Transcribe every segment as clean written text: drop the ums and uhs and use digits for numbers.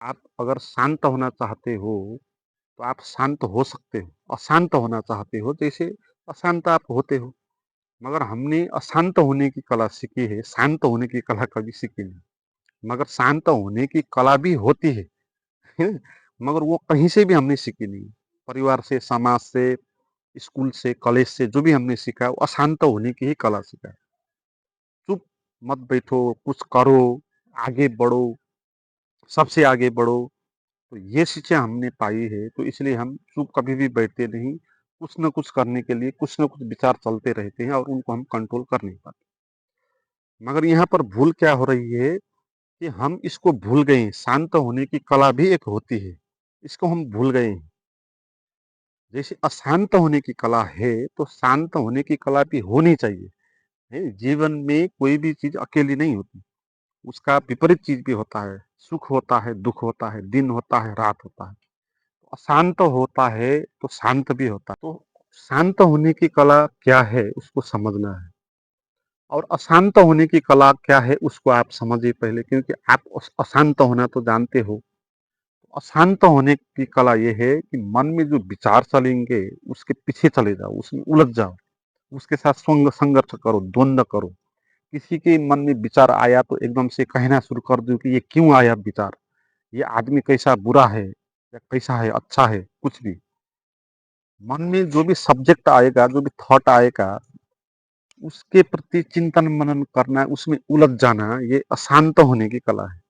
आप अगर शांत होना चाहते हो, तो आप शांत हो सकते हो। अशांत होना चाहते हो, जैसे अशांत आप होते हो। मगर हमने अशांत होने की कला सीखी है, शांत होने की कला कभी सीखी नहीं। मगर शांत होने की कला भी होती है, हैं? मगर वो कहीं से भी हमने सीखी नहीं। परिवार से, समाज से, स्कूल से, कॉलेज से जो भी हमने सीखा है, वो अशांत होने की ही कला सीखा है। चुप मत बैठो, कुछ करो, आगे बढ़ो, सबसे आगे बढ़ो। तो ये शिक्षा हमने पाई है, तो इसलिए हम चुप कभी भी बैठते नहीं। कुछ न कुछ करने के लिए कुछ न कुछ विचार चलते रहते हैं और उनको हम कंट्रोल कर नहीं पाते। मगर यहाँ पर भूल क्या हो रही है कि हम इसको भूल गए हैं। शांत होने की कला भी एक होती है, इसको हम भूल गए हैं। जैसे अशांत होने की कला है, तो शांत होने की कला भी होनी चाहिए। है? जीवन में कोई भी चीज़ अकेली नहीं होती, उसका विपरीत चीज़ भी होता है। सुख होता है, दुःख होता है, दिन होता है, रात होता है। अशांत होता है तो शांत भी होता है। तो शांत होने की कला क्या है उसको समझना है, और अशांत होने की कला क्या है उसको आप समझिए पहले, क्योंकि आप अशांत होना तो जानते हो। अशांत होने की कला ये है कि मन में जो विचार चलेंगे उसके पीछे चले जाओ, उसमें उलझ जाओ, उसके साथ संघर्ष करो, द्वंद्व करो। किसी के मन में विचार आया तो एकदम से कहना शुरू कर दो कि ये क्यों आया विचार, ये आदमी कैसा, बुरा है या कैसा है, अच्छा है, कुछ भी। मन में जो भी सब्जेक्ट आएगा, जो भी थॉट आएगा, उसके प्रति चिंतन मनन करना, उसमें उलझ जाना, ये अशांत होने की कला है।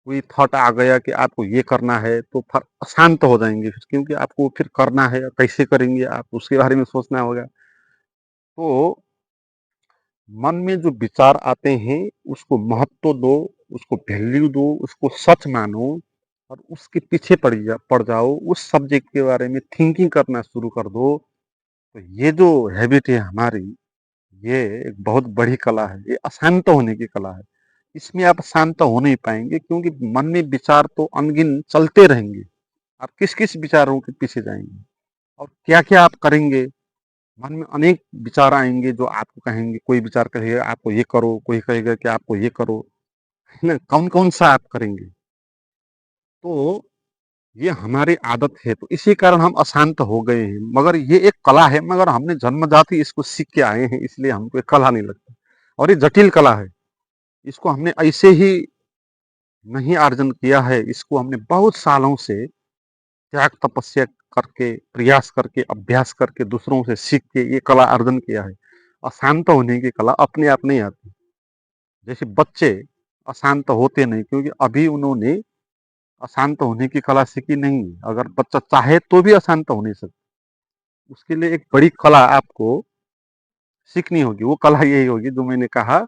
कोई थॉट आ गया कि आपको ये करना है, तो फिर अशांत हो जाएंगे फिर, क्योंकि आपको फिर करना है, कैसे करेंगे आप उसके बारे में सोचना होगा। तो मन में जो विचार आते हैं उसको महत्व दो, उसको वैल्यू दो, उसको सच मानो, और उसके पीछे पड़ जाओ, उस सब्जेक्ट के बारे में थिंकिंग करना शुरू कर दो। तो ये जो हैबिट है हमारी, ये एक बहुत बड़ी कला है, ये अशांत होने की कला है। इसमें आप शांत हो नहीं पाएंगे, क्योंकि मन में विचार तो अनगिन चलते रहेंगे। आप किस किस विचारों के पीछे जाएंगे और क्या क्या आप करेंगे। मन में अनेक विचार आएंगे जो आपको कहेंगे, कोई विचार कहेगा आपको ये करो, कोई कहेगा कि आपको ये करो, है ना, कौन कौन सा आप करेंगे। तो ये हमारी आदत है, तो इसी कारण हम अशांत हो गए हैं। मगर ये एक कला है, मगर हमने जन्मजात ही इसको सीख के आए हैं, इसलिए हमको ये कला नहीं लगता। और ये जटिल कला है, इसको हमने ऐसे ही नहीं अर्जन किया है, इसको हमने बहुत सालों से त्याग तपस्या करके, प्रयास करके, अभ्यास करके, दूसरों से सीख के ये कला अर्जन किया है। अशांत होने की कला अपने आप नहीं आती। जैसे बच्चे अशांत होते नहीं, क्योंकि अभी उन्होंने अशांत होने की कला सीखी नहीं है। अगर बच्चा चाहे तो भी अशांत हो नहीं सकता। उसके लिए एक बड़ी कला आपको सीखनी होगी। वो कला यही होगी जो मैंने कहा,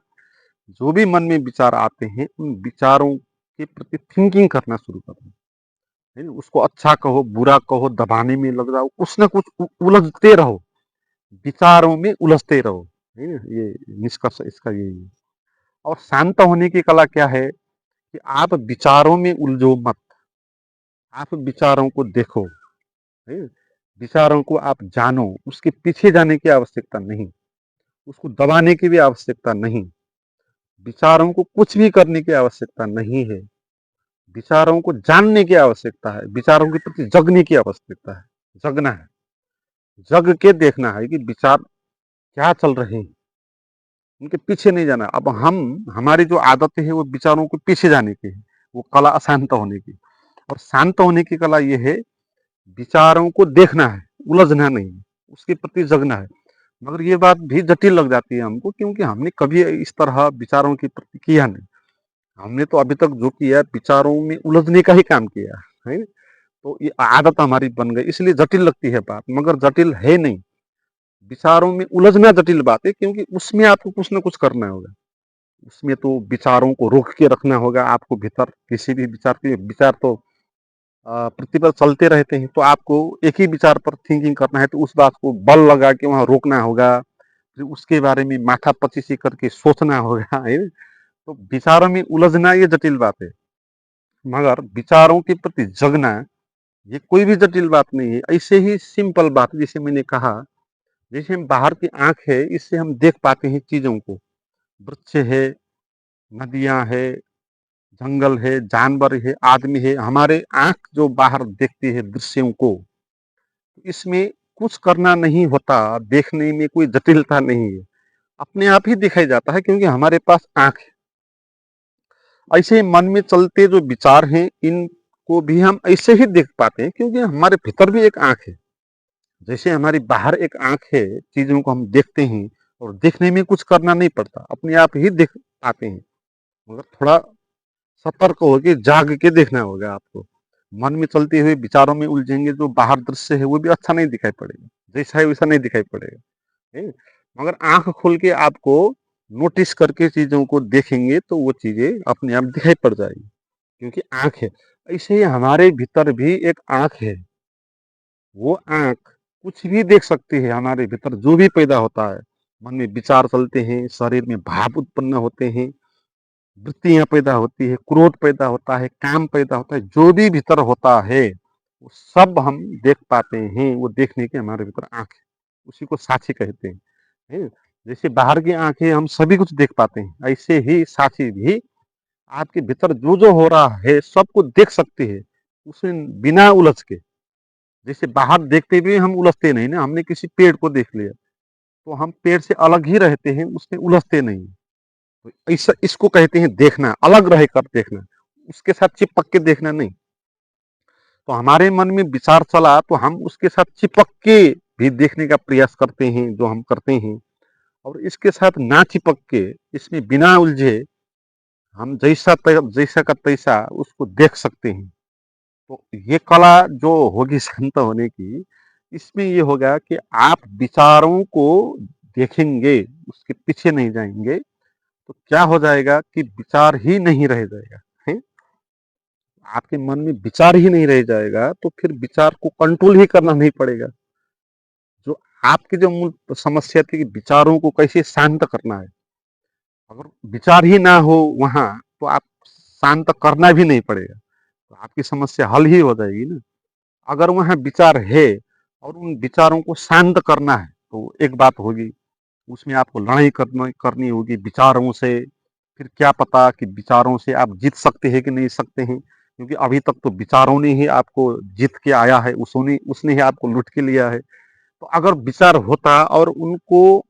जो भी मन में विचार आते हैं, उन विचारों के प्रति थिंकिंग करना शुरू कर दो। है ना? उसको अच्छा कहो, बुरा कहो, दबाने में लग जाओ, कुछ ना कुछ उलझते रहो, विचारों में उलझते रहो। है ना? ये निष्कर्ष इसका यही है। और शांत होने की कला क्या है कि आप विचारों में उलझो मत, आप विचारों को देखो। है ना? विचारों को आप जानो, उसके पीछे जाने की आवश्यकता नहीं, उसको दबाने की भी आवश्यकता नहीं, विचारों को कुछ भी करने की आवश्यकता नहीं है। विचारों को जानने की आवश्यकता है, विचारों के प्रति जगने की आवश्यकता है। जगना है, जग के देखना है कि विचार क्या चल रहे हैं, उनके पीछे नहीं जाना। अब हम, हमारी जो आदत है वो विचारों के पीछे जाने की है, वो कला अशांत होने की। और शांत होने की कला ये है, विचारों को देखना है, उलझना नहीं, उसके प्रति जगना है। मगर ये बात भी जटिल लग जाती है हमको, क्योंकि हमने कभी इस तरह विचारों के प्रति किया नहीं। हमने तो अभी तक जो किया, विचारों में उलझने का ही काम किया है। तो ये आदत हमारी बन गई, इसलिए जटिल लगती है बात, मगर जटिल है नहीं। विचारों में उलझना जटिल बात है, क्योंकि उसमें आपको कुछ ना कुछ करना होगा। उसमें तो विचारों को रोक के रखना होगा आपको भीतर। किसी भी विचार के विचार तो प्रतिपल चलते रहते हैं, तो आपको एक ही विचार पर थिंकिंग करना है, तो उस बात को बल लगा के वहाँ रोकना होगा, फिर उसके बारे में माथा पच्चीसी करके सोचना होगा। है। तो विचारों में उलझना ये जटिल बात है, मगर विचारों के प्रति जगना ये कोई भी जटिल बात नहीं है। ऐसे ही सिंपल बात, जैसे मैंने कहा, जैसे हम बाहर की आंख है, इससे हम देख पाते हैं चीजों को। वृक्ष है, नदियां है, जंगल है, जानवर है, आदमी है, हमारे आँख जो बाहर देखती है दृश्यों को, इसमें कुछ करना नहीं होता, देखने में कोई जटिलता नहीं है। अपने आप ही दिखाई जाता है क्योंकि हमारे पास आँख है। ऐसे ही मन में चलते जो विचार हैं, इनको भी हम ऐसे ही देख पाते हैं क्योंकि हमारे भीतर भी एक आँख है। जैसे हमारी बाहर एक आँख है, चीज़ों को हम देखते हैं और देखने में कुछ करना नहीं पड़ता, अपने आप ही देख पाते हैं। मगर थोड़ा सतर्क होके जाग के देखना होगा आपको। मन में चलते हुए विचारों में उलझेंगे, जो बाहर दृश्य है वो भी अच्छा नहीं दिखाई पड़ेगा, जैसा है वैसा नहीं दिखाई पड़ेगा। है? मगर आँख खोल के आपको नोटिस करके चीज़ों को देखेंगे तो वो चीज़ें अपने आप दिखाई पड़ जाएगी, क्योंकि आँख है। ऐसे ही हमारे भीतर भी एक आँख है, वो आँख कुछ भी देख सकती है। हमारे भीतर जो भी पैदा होता है, मन में विचार चलते हैं, शरीर में भाव उत्पन्न होते हैं, वृत्तियाँ पैदा होती है, क्रोध पैदा होता है, काम पैदा होता है, जो भी भीतर होता है, वो सब हम देख पाते हैं। वो देखने की हमारे भीतर आँख है, उसी को साक्षी कहते हैं। हैं? जैसे बाहर की आँखें हम सभी कुछ देख पाते हैं, ऐसे ही साक्षी भी आपके भीतर जो-जो हो रहा है, सबको देख सकती है, उसमें बिना उलझ के। जैसे बाहर देखते हुए हम उलझते नहीं ना, हमने किसी पेड़ को देख लिया, तो हम पेड़ से अलग ही रहते हैं, उसमें उलझते नहीं। तो ऐसा इसको कहते हैं देखना, अलग रह कर देखना, उसके साथ चिपक के देखना नहीं। तो हमारे मन में विचार चला तो हम उसके साथ चिपक के भी देखने का प्रयास करते हैं, जो हम करते हैं। और इसके साथ ना चिपक के, इसमें बिना उलझे, हम जैसा का तैसा उसको देख सकते हैं। तो ये कला जो होगी शांत होने की, इसमें ये होगा कि आप विचारों को देखेंगे, उसके पीछे नहीं जाएंगे। तो क्या हो जाएगा कि विचार ही नहीं रह जाएगा। है? आपके मन में विचार ही नहीं रह जाएगा, तो फिर विचार को कंट्रोल ही करना नहीं पड़ेगा। जो आपकी जो मूल समस्या थी कि विचारों को कैसे शांत करना है, अगर विचार ही ना हो वहां, तो आप शांत करना भी नहीं पड़ेगा, तो आपकी समस्या हल ही हो जाएगी ना। अगर वहाँ विचार है और उन विचारों को शांत करना है, तो एक बात होगी, उसमें आपको लड़ाई करनी होगी विचारों से। फिर क्या पता कि विचारों से आप जीत सकते हैं कि नहीं सकते हैं, क्योंकि अभी तक तो विचारों ने ही आपको जीत के आया है, उसने उसने ही आपको लुट के लिया है। तो अगर विचार होता और उनको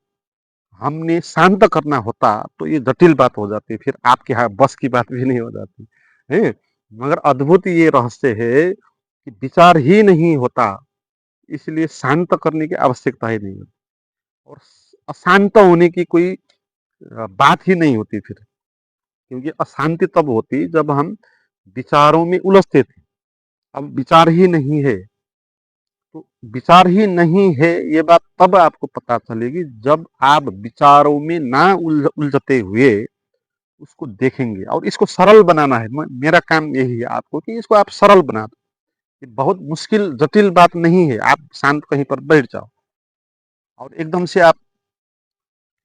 हमने शांत करना होता, तो ये जटिल बात हो जाती, फिर आपके यहाँ बस की बात भी नहीं हो जाती है। मगर अद्भुत ये रहस्य है कि विचार ही नहीं होता, इसलिए शांत करने की आवश्यकता ही नहीं होती, और अशांत होने की कोई बात ही नहीं होती फिर। क्योंकि अशांति तब होती जब हम विचारों में उलझते थे। अब विचार ही नहीं है, तो विचार ही नहीं है, ये बात तब आपको पता चलेगी जब आप विचारों में ना उलझते हुए उसको देखेंगे। और इसको सरल बनाना है, मेरा काम यही है आपको कि इसको आप सरल बना दो। ये बहुत मुश्किल जटिल बात नहीं है। आप शांत कहीं पर बैठ जाओ और एकदम से आप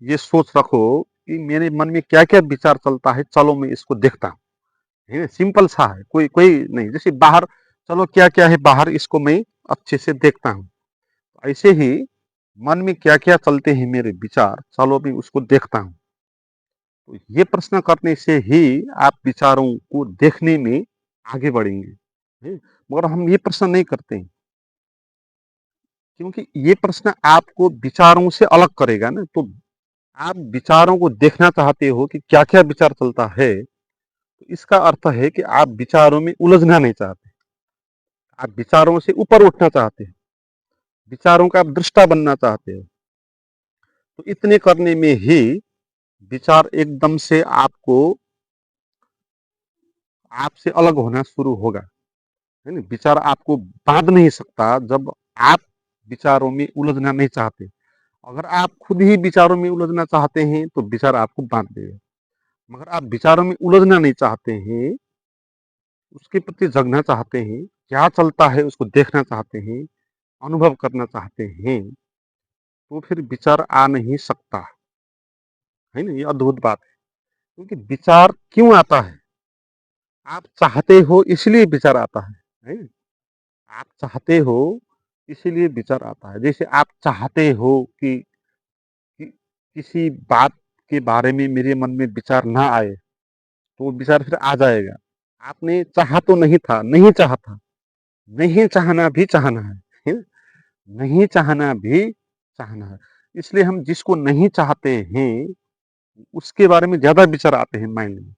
ये सोच रखो कि मेरे मन में क्या क्या विचार चलता है, चलो मैं इसको देखता हूँ। है सिंपल सा है, कोई कोई नहीं। जैसे बाहर, चलो क्या क्या है बाहर, इसको मैं अच्छे से देखता हूँ। ऐसे ही मन में क्या क्या चलते हैं मेरे विचार, चलो मैं उसको देखता हूँ। तो ये प्रश्न करने से ही आप विचारों को देखने में आगे बढ़ेंगे। है? मगर हम ये प्रश्न नहीं करते हैं, क्योंकि ये प्रश्न आपको विचारों से अलग करेगा ना। तो आप विचारों को देखना चाहते हो कि क्या क्या विचार चलता है, तो इसका अर्थ है कि आप विचारों में उलझना नहीं चाहते, आप विचारों से ऊपर उठना चाहते हैं, विचारों का आप दृष्टा बनना चाहते हो। तो इतने करने में ही विचार एकदम से आपको, आपसे अलग होना शुरू होगा। है ना? विचार आपको बांध नहीं सकता जब आप विचारों में उलझना नहीं चाहते। अगर आप खुद ही विचारों में उलझना चाहते हैं तो विचार आपको बांध देगा। मगर आप विचारों में उलझना नहीं चाहते हैं, उसके प्रति जगना चाहते हैं, क्या चलता है उसको देखना चाहते हैं, अनुभव करना चाहते हैं, तो फिर विचार आ नहीं सकता। है ना? ये अद्भुत बात है। क्योंकि विचार क्यों आता है? आप चाहते हो इसलिए विचार आता है ना? आप चाहते हो इसीलिए विचार आता है। जैसे आप चाहते हो कि किसी बात के बारे में मेरे मन में विचार ना आए, तो वो विचार फिर आ जाएगा। आपने चाहा तो नहीं था, नहीं चाहा था, नहीं चाहना भी चाहना है ना? नहीं चाहना भी चाहना है। इसलिए हम जिसको नहीं चाहते हैं, उसके बारे में ज़्यादा विचार आते हैं माइंड में,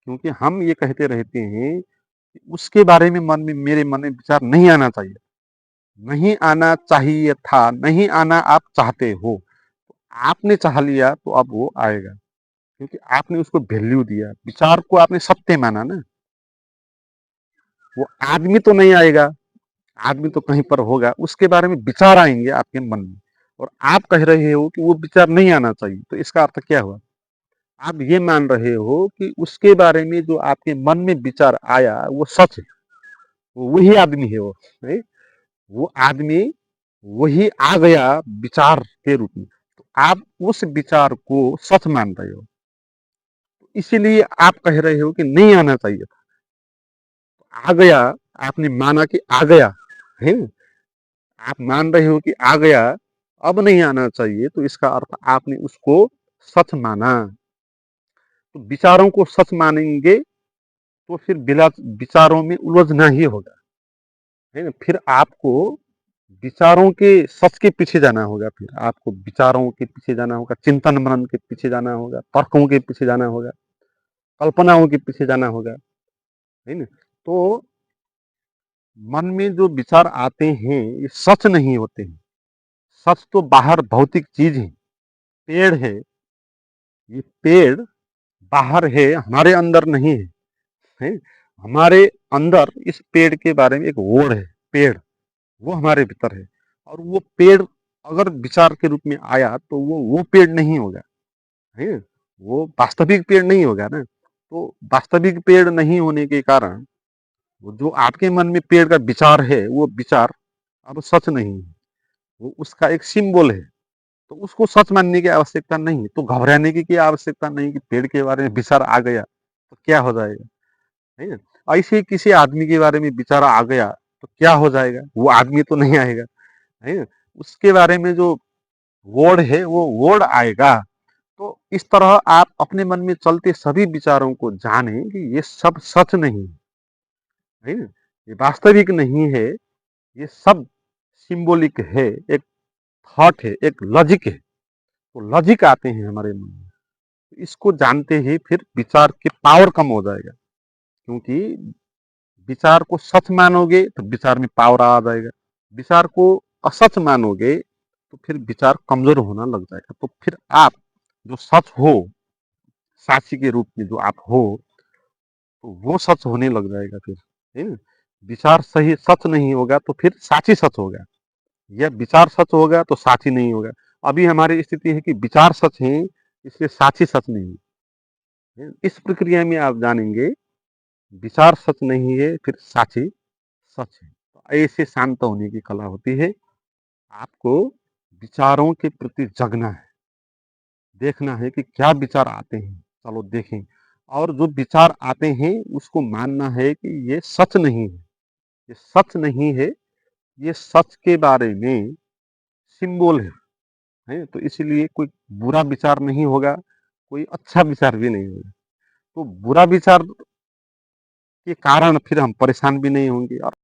क्योंकि हम ये कहते रहते हैं कि उसके बारे में मेरे मन में विचार नहीं आना चाहिए। नहीं आना चाहिए था, नहीं आना आप चाहते हो। आपने चाह लिया तो अब वो आएगा, क्योंकि आपने उसको वैल्यू दिया, विचार को आपने सत्य माना ना। वो आदमी तो नहीं आएगा, आदमी तो कहीं पर होगा, उसके बारे में विचार आएंगे आपके मन में, और आप कह रहे हो कि वो विचार नहीं आना चाहिए, तो इसका अर्थ क्या हुआ? आप ये मान रहे हो कि उसके बारे में जो आपके मन में विचार आया वो सच है, वो वही आदमी है वो, नहीं? वो आदमी वही आ गया विचार के रूप में, तो आप उस विचार को सच मान रहे हो, इसीलिए आप कह रहे हो कि नहीं आना चाहिए था। आ गया, आपने माना कि आ गया है ना? आप मान रहे हो कि आ गया, अब नहीं आना चाहिए, तो इसका अर्थ आपने उसको सच माना। तो विचारों को सच मानेंगे तो फिर बिला विचारों में उलझना ही होगा, है ना? फिर आपको विचारों के सच के पीछे जाना होगा, फिर आपको विचारों के पीछे जाना होगा, चिंतन मनन के पीछे जाना होगा, तर्कों के पीछे जाना होगा, कल्पनाओं के पीछे जाना होगा, है ना? तो मन में जो विचार आते हैं ये सच नहीं होते हैं। सच तो बाहर भौतिक चीज है, पेड़ है, ये पेड़ बाहर है, हमारे अंदर नहीं है, है? हमारे अंदर इस पेड़ के बारे में एक वोड है, पेड़, वो हमारे भीतर है, और वो पेड़ अगर विचार के रूप में आया तो वो पेड़ नहीं होगा, है? वो वास्तविक पेड़ नहीं होगा ना। तो वास्तविक पेड़ नहीं होने के कारण वो जो आपके मन में पेड़ का विचार है, वो विचार अब सच नहीं है, वो उसका एक सिंबल है। तो उसको सच मानने की आवश्यकता नहीं है, तो घबराने की आवश्यकता नहीं कि पेड़ के बारे में विचार आ गया तो क्या हो जाएगा, है ना? ऐसे ही किसी आदमी के बारे में विचार आ गया तो क्या हो जाएगा, वो आदमी तो नहीं आएगा, है ना? उसके बारे में जो वर्ड है वो वर्ड आएगा। तो इस तरह आप अपने मन में चलते सभी विचारों को जाने कि ये सब सच नहीं है ना? ये वास्तविक नहीं है, ये सब सिंबॉलिक है, एक थॉट है, एक लॉजिक है। तो लॉजिक आते हैं हमारे मन में, तो इसको जानते ही फिर विचार की पावर कम हो जाएगा, क्योंकि विचार को सच मानोगे तो विचार में पावर आ जाएगा, विचार को असच मानोगे तो फिर विचार कमजोर होना लग जाएगा। तो फिर आप जो सच हो, साक्षी के रूप में जो आप हो, तो वो सच होने लग जाएगा फिर, है ना? विचार सही सच नहीं होगा तो फिर साक्षी सच होगा, या विचार सच होगा तो साक्षी नहीं होगा। अभी हमारी स्थिति है कि विचार सच है, इसलिए साक्षी सच नहीं है। इस प्रक्रिया में आप जानेंगे विचार सच नहीं है, फिर साक्षी सच है। तो ऐसे शांत होने की कला होती है। आपको विचारों के प्रति जगना है, देखना है कि क्या विचार आते हैं, चलो देखें, और जो विचार आते हैं उसको मानना है कि ये सच नहीं है, ये सच नहीं है, ये सच के बारे में सिंबल है। तो इसलिए कोई बुरा विचार नहीं होगा, कोई अच्छा विचार भी नहीं होगा। तो बुरा विचार के कारण फिर हम परेशान भी नहीं होंगे, और